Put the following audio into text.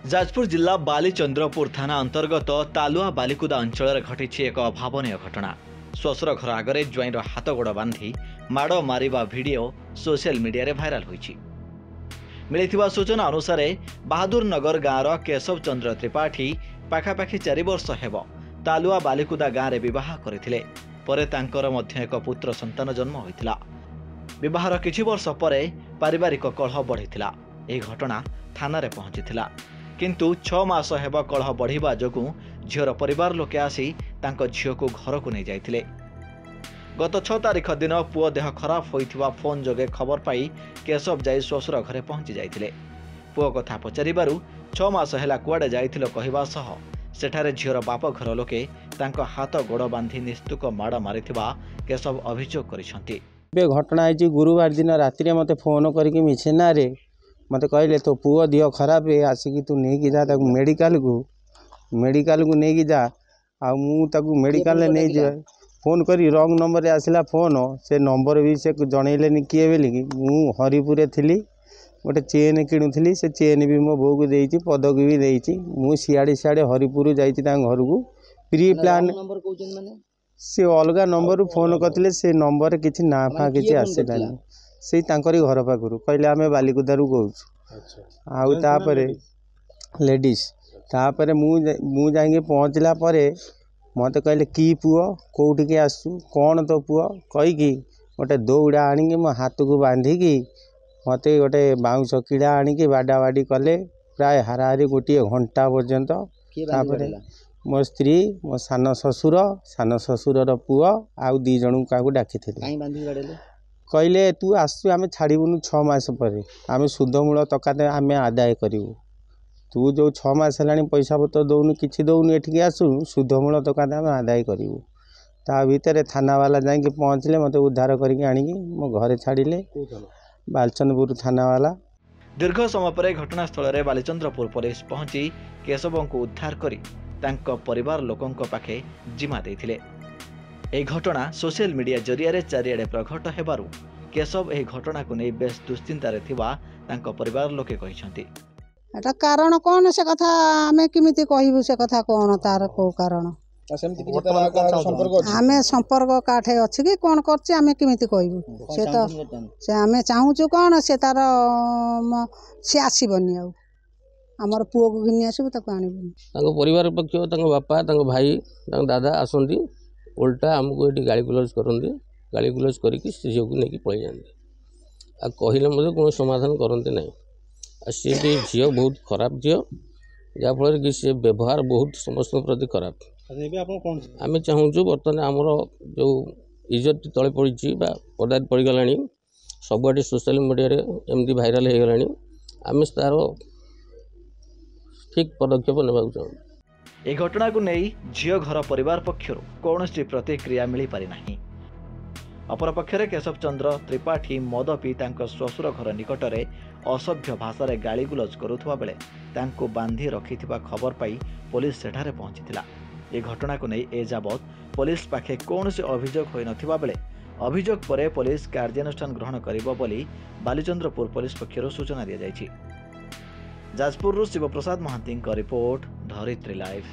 जाजपुर जिला बालीचंद्रपुर थाना अंतर्गत तालुआ बालिकुदा अंचल घटी एक अभावन घटना। श्वशुर घर आगे ज्वाईर हाथ गोड़ बांधि माड़ मारिबा वीडियो सोशल मीडिया रे भाइराल होईछि। मिलिथिबा सूचना अनुसार बहादुर नगर गाँवर केशव चंद्र त्रिपाठी पाखापाखि 4 वर्ष हेब तालुआ बालिकुदा गाँव में बह करथिले। परे तांकर मध्य एक पुत्र संतान जन्म होइतिला। विवाहर किछि वर्ष परे पारिवारिक कलह बढ़िथिला। एही घटना थाना रे पहुंचिथिला, किंतु 6 मास हेब कलह बढ़िबा जोगु झीर परिवार लोके आसी तांको झील को घर को नहीं जाइथिले। गत 6 तारिख दिन पुओ देह खराब होइथिबा फोन जोगे खबर पाई केशव जाई श्वशुर घरे पहुंची जाइथिले। पुओ कथा पचारिबारु 6 मास हेला कुआडे जाइथिलो कहिबा सह सेठारे झीर बाप घर लोके तांको हाथ गोड़ बांधि निस्तुक माड़ मारिथिबा केशव अभियोग करिसंती। घटना है गुरुवार दिन राति मते फोन करके मिछेना रे मते कहले तो पुओ दिह खराब है आसिक तू नहीं जा मेडिकल को नहीं जा आ मेडिकल नहीं जाए फोन करी रंग नंबर आसला फोन से नंबर भी से जनइले किए बोलिकी मु हरिपुर थी गोटे चेन किणुली से चेन भी मो बो को देती पदक भी देती मु सियाड़े सियाड़े हरिपुर जाइए घर को प्री प्लान से अलग नंबर फोन करते से नंबर किसी ना फा किसी आसलानी से घर पाखु कहले आम बालिकुदारू कहूँ आउे लेडीज तापर मु जाइए पहुँचला मत कहले कि पुओ कौटी के आसु कौन तो पुओ कहीकि गोटे दौड़ा आणिकी मो हाथ को बांधिकी मत गोटे बाउंश कीड़ा आणिकी बाडा बाड़ी कले प्राय हाराहारी गोटे घंटा पर्यंत। मो स्त्री मो सान ससुर पुओ आउ 2 जन क्या डाकी कहले तू आसु आम छाड़बुनु 6 मास पर आम सुधमूल तकाते आम आदाय करूँ तू जो 6 मास है पैसा पतर दौनु कि दौनु एठिक आसु सुधमूल तकाते आम आदाय करूँ। ता भितर थाना वाला जाकि पहुँचले मत उद्धार करके आणिकी मो घरे छाड़िले बालचंद्रपुर थाना वाला। दीर्घ समय पर घटनास्थल में बालीचंद्रपुर पुलिस पहुंची केशव को उद्धार करी तांको परिवार लोकों पाखे जिम्मा देथिले। यह घटना सोशल मीडिया जरिया रे चारिआडे प्रकट हेबारु केशव यह घटना को नहीं बेस दुश्चिंतार थिबा तांको परिवार लोके कहिसंती। एटा कारण कौन से कथा आमे किमिति कहबु से कथा कौन तार को कारण आमे संपर्क काठे अछि कि कोन करछि आमे किमिति कहबु से तो से आमे चाहूछु कोन से तार से आसीबनी आ हमर पुओ को घिनि आसबु ताको आनिबु तांको परिवार पक्ष तांको बापा तांको भाई तांको दादा आसंती उल्टा हमको ये गाड़ी गुलज करते गाड़ी गुलज करके झील को लेकिन पलि जाती आ कहले मतलब कौन समाधान करते ना आ सी भी झील बहुत खराब झील जहाँफल कि सी व्यवहार बहुत समस्त प्रति खराब। आम चाहूँ बर्तमान आमर जो इज्जत तले पड़ी पदार्थ पड़गला सबुआटे सोशल मीडिया एमती भाइराल हो गला आम तार ठीक पदक्षेप ने चाहूँ। ए घटना को नहीं झील घर परिवार पक्षर कौन प्रतिक्रिया मिल पारि नाही। अपरपक्षरे केशव चंद्र त्रिपाठी मद पी श्वशुर घर निकटरे असभ्य भाषा रे गाली गुलज करुवा बेले तांको बांधि रखिथिबा खबर पाई पुलिस सेठारे पहुंचीथिला। ए घटना को नहीं ए जाबत पुलिस पाखे कौन से अभियोग होई नथिबा बेले अभियोग परे पुलिस कार्यानुष्ठान ग्रहण करिबो बोली बालीचंद्रपुर पुलिस पक्षरु सूचना दिया जायछि। जाजपुर शिवप्रसाद महांती रिपोर्ट धरित्री लाइव।